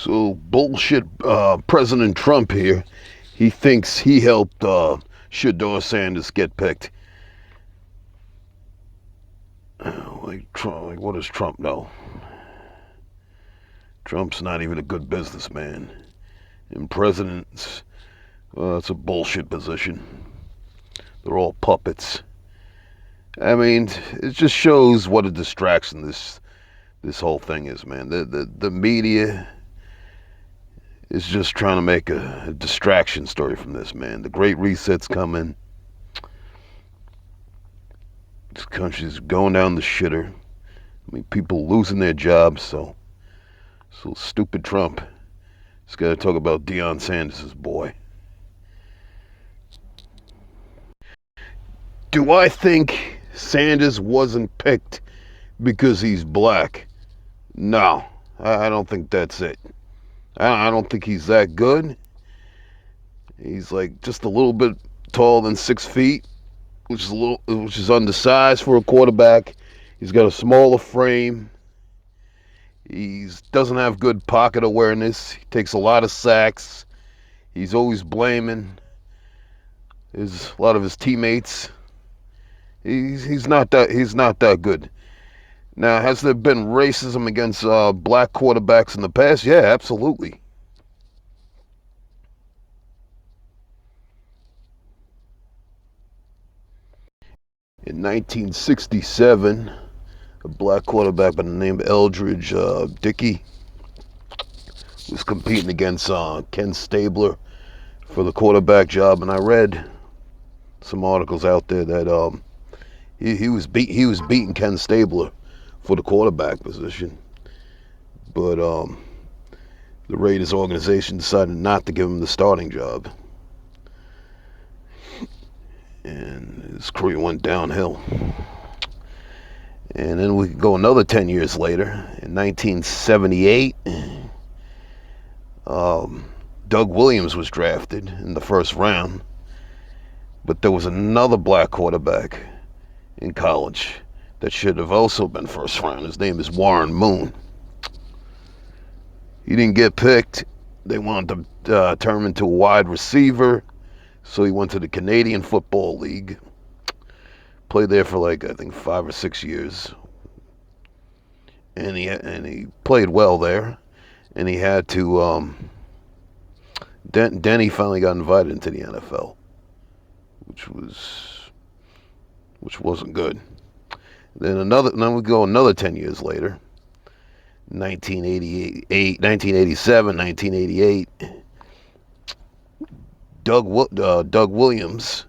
So bullshit. President Trump here. He thinks he helped ShedeurSanders get picked. Like Trump. Like what does Trump know? Trump's not even a good businessman. And presidents, well, that's a bullshit position. They're all puppets. I mean, it just shows what a distraction this whole thing is, man. The media is just trying to make a distraction story from this, man. The Great Reset's coming. This country's going down the shitter. I mean, people losing their jobs, so stupid Trump has got to talk about Deion Sanders' boy. Do I think Sanders wasn't picked because he's black? No, I don't think that's it. I don't think he's that good. He's like just a little bit taller than 6 feet, which is undersized for a quarterback. He's got a smaller frame. He doesn't have good pocket awareness. He takes a lot of sacks. He's always blaming a lot of his teammates. He's not that good. Now, has there been racism against black quarterbacks in the past? Yeah, absolutely. In 1967, a black quarterback by the name of Eldridge Dickey was competing against Ken Stabler for the quarterback job, and I read some articles out there that he was beating Ken Stabler for the quarterback position, but the Raiders organization decided not to give him the starting job, and his career went downhill. And then we could go another 10 years later, in 1978, Doug Williams was drafted in the first round, but there was another black quarterback in college that should have also been first round. His name is Warren Moon. He didn't get picked. They wanted to turn him into a wide receiver, so he went to the Canadian Football League. Played there for like I think 5 or 6 years, and he played well there. And he had to. Then he finally got invited into the NFL, which wasn't good. Then we go another 10 years later, 1988, 1987, 1988. Doug Williams,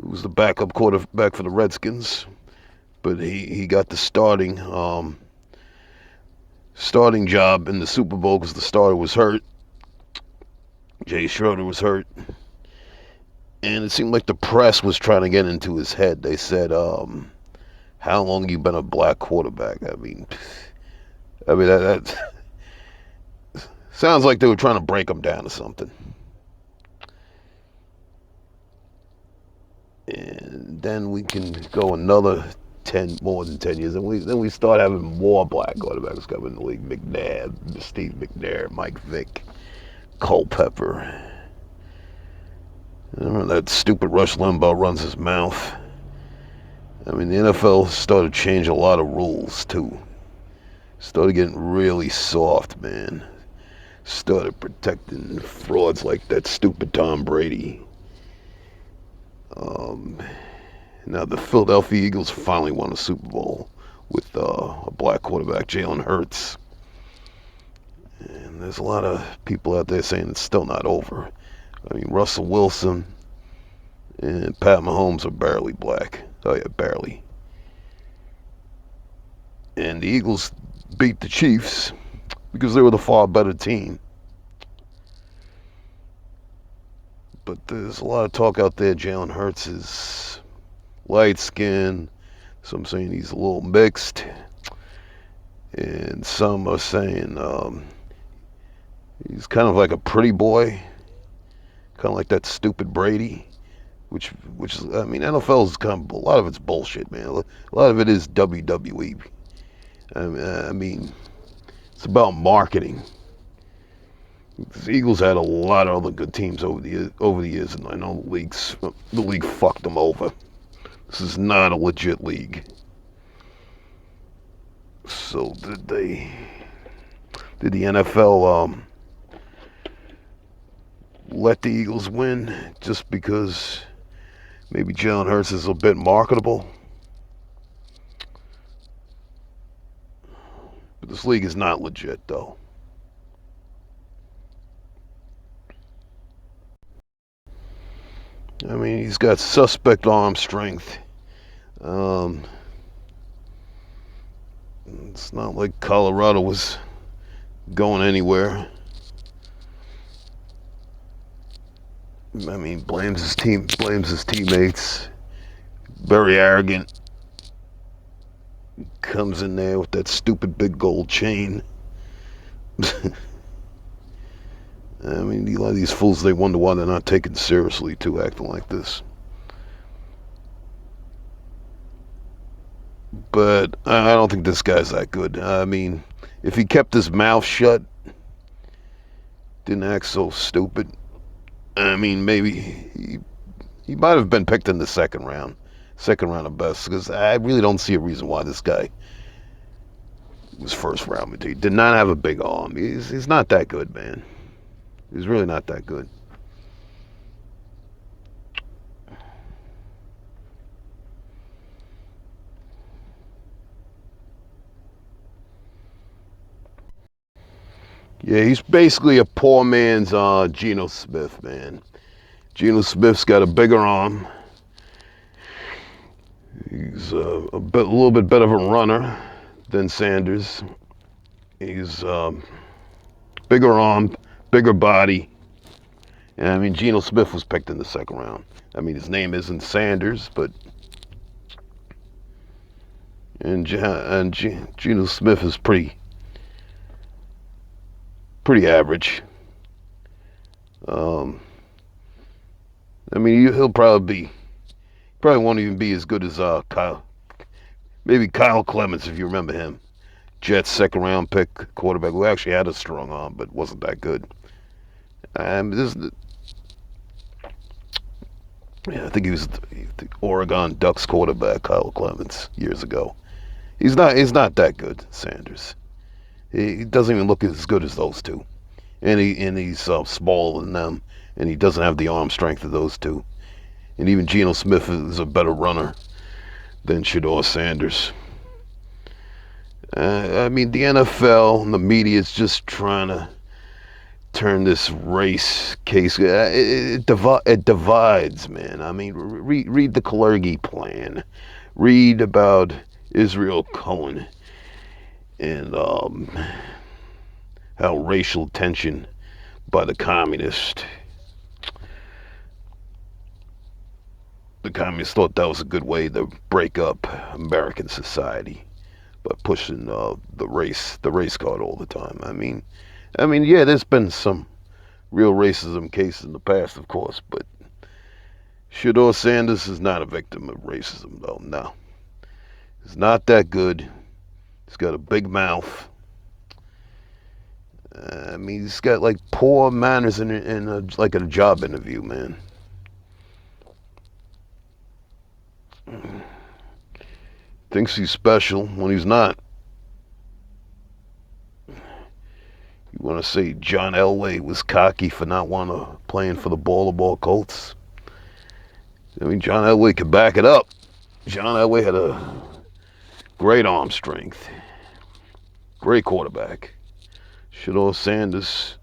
who was the backup quarterback for the Redskins, but he got the starting job in the Super Bowl because the starter was hurt. Jay Schroeder was hurt, and it seemed like the press was trying to get into his head. They said, "How long have you been a black quarterback?" I mean that sounds like they were trying to break him down or something. And then we can go another more than 10 years, and we start having more black quarterbacks coming in the league. McNabb, Steve McNair, Mike Vick, Culpepper. I remember that stupid Rush Limbaugh runs his mouth. I mean, the NFL started changing a lot of rules too. Started getting really soft, man. Started protecting frauds like that stupid Tom Brady. Now the Philadelphia Eagles finally won a Super Bowl with a black quarterback, Jalen Hurts. And there's a lot of people out there saying it's still not over. I mean, Russell Wilson and Pat Mahomes are barely black. Oh yeah, barely. And the Eagles beat the Chiefs because they were the far better team. But there's a lot of talk out there. Jalen Hurts is light skinned. Some saying he's a little mixed. And some are saying he's kind of like a pretty boy. Kind of like that stupid Brady. Which is, I mean, NFL is kind of, a lot of it's bullshit, man. A lot of it is WWE. I mean, it's about marketing. The Eagles had a lot of other good teams over the years, and I know the league fucked them over. This is not a legit league. So did the NFL let the Eagles win just because maybe Jalen Hurts is a bit marketable? But this league is not legit, though. I mean, he's got suspect arm strength. It's not like Colorado was going anywhere. I mean, blames his teammates. Very arrogant. Comes in there with that stupid big gold chain. I mean, a lot of these fools, they wonder why they're not taken seriously, too, acting like this. But I don't think this guy's that good. I mean, if he kept his mouth shut, didn't act so stupid, I mean, maybe he might have been picked in the second round of best, because I really don't see a reason why this guy was first round. He did not have a big arm. He's not that good, man. He's really not that good. Yeah, he's basically a poor man's Geno Smith, man. Geno Smith's got a bigger arm. He's a little bit better of a runner than Sanders. He's bigger arm, bigger body. And I mean, Geno Smith was picked in the second round. I mean, his name isn't Sanders, but Geno Smith is pretty average. I mean, he'll probably won't even be as good as Kyle Clemens, if you remember him. Jets second round pick quarterback who actually had a strong arm but wasn't that good. I think he was the Oregon Ducks quarterback, Kyle Clemens, years ago. He's not that good, Sanders. He doesn't even look as good as those two, and he's smaller than them, and he doesn't have the arm strength of those two. And even Geno Smith is a better runner than ShedeurSanders. I mean, the NFL and the media is just trying to turn this race case. It divides, man. I mean, read the Kalergi plan. Read about Israel Cohen and how racial tension by the communists thought that was a good way to break up American society by pushing the race card all the time. I mean, yeah, there's been some real racism cases in the past, of course, but ShedeurSanders is not a victim of racism, though. No, he's not that good. He's got a big mouth. I mean, he's got like poor manners in a job interview, man. Thinks he's special when he's not. You want to say John Elway was cocky for not playing for the ball Colts? I mean, John Elway could back it up. John Elway had a great arm strength, great quarterback. ShedeurSanders,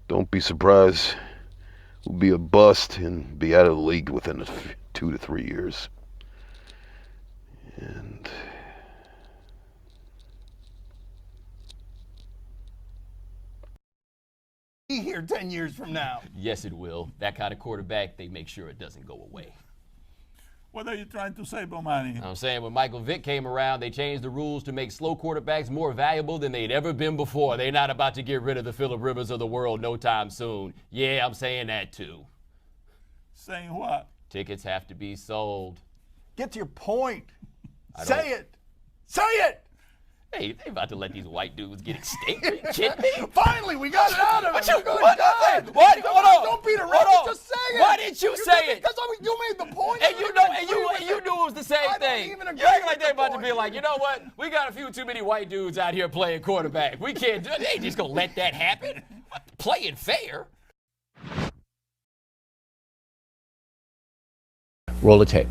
don't be surprised, will be a bust and be out of the league within 2 to 3 years. And be here 10 years from now. Yes, it will. That kind of quarterback, they make sure it doesn't go away. What are you trying to say, Bomani? I'm saying when Michael Vick came around, they changed the rules to make slow quarterbacks more valuable than they'd ever been before. They're not about to get rid of the Phillip Rivers of the world no time soon. Yeah, I'm saying that too. Saying what? Tickets have to be sold. Get to your point. Say it. Say it. Hey, they about to let these white dudes get extinct. Are you kidding me? Finally, we got it out of him. What? Hold on. Don't beat Hold around. on. Just say it. Why didn't you say it? Because you made the point. And you know, and you knew it was the same I don't thing. even agree You act with like the they about to point. be like, you know what? We got a few too many white dudes out here playing quarterback. We can't do it. They ain't just gonna let that happen. Playing fair. Roll the tape.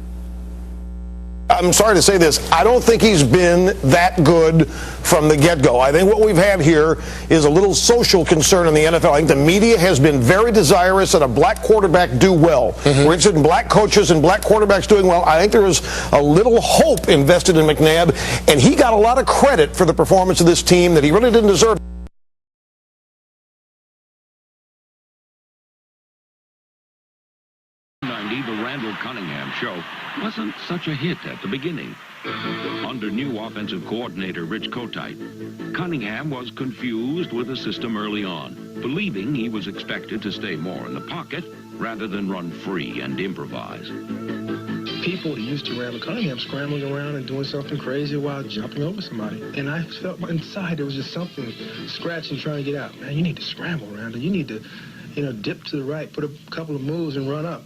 I'm sorry to say this. I don't think he's been that good from the get-go. I think what we've had here is a little social concern in the NFL. I think the media has been very desirous that a black quarterback do well. We're interested in black coaches and black quarterbacks doing well. I think there was a little hope invested in McNabb, and he got a lot of credit for the performance of this team that he really didn't deserve. The Randall Cunningham show wasn't such a hit at the beginning. Under new offensive coordinator Rich Kotite, Cunningham was confused with the system early on, believing he was expected to stay more in the pocket rather than run free and improvise. People used to Randall Cunningham scrambling around and doing something crazy while jumping over somebody. And I felt inside there was just something scratching, trying to get out. Man, you need to scramble, Randall. You need to, dip to the right, put a couple of moves and run up.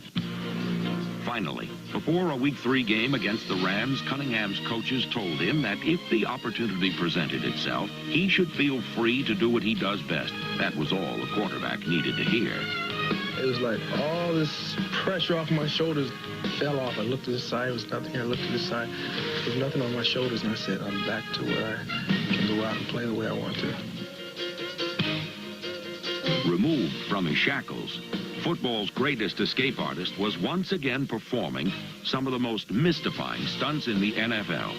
Finally, before a Week 3 game against the Rams, Cunningham's coaches told him that if the opportunity presented itself, he should feel free to do what he does best. That was all the quarterback needed to hear. It was like all this pressure off my shoulders fell off. I looked to the side, there was nothing. I looked to the side, there was nothing on my shoulders, and I said, I'm back to where I can go out and play the way I want to. Removed from his shackles, football's greatest escape artist was once again performing some of the most mystifying stunts in the NFL.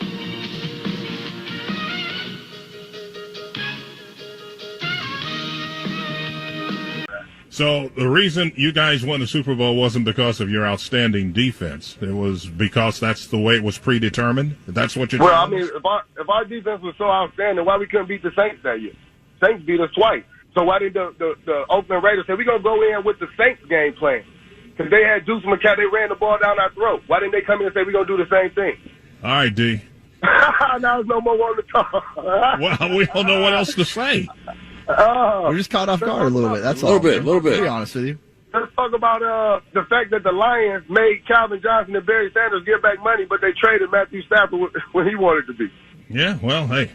So the reason you guys won the Super Bowl wasn't because of your outstanding defense. It was because that's the way it was predetermined. That's what you're Well, I mean, if our defense was so outstanding, why we couldn't beat the Saints that year? Saints beat us twice. So why did the Oakland Raiders say, we're going to go in with the Saints game plan? Because they had Deuce McCall, they ran the ball down our throat. Why didn't they come in and say, we're going to do the same thing? All right, D. Now there's no more one to talk. Well, we don't know what else to say. We're just caught off guard a little bit. That's all. A little bit. To be honest with you. Let's talk about the fact that the Lions made Calvin Johnson and Barry Sanders give back money, but they traded Matthew Stafford when he wanted to be. Yeah, well, hey.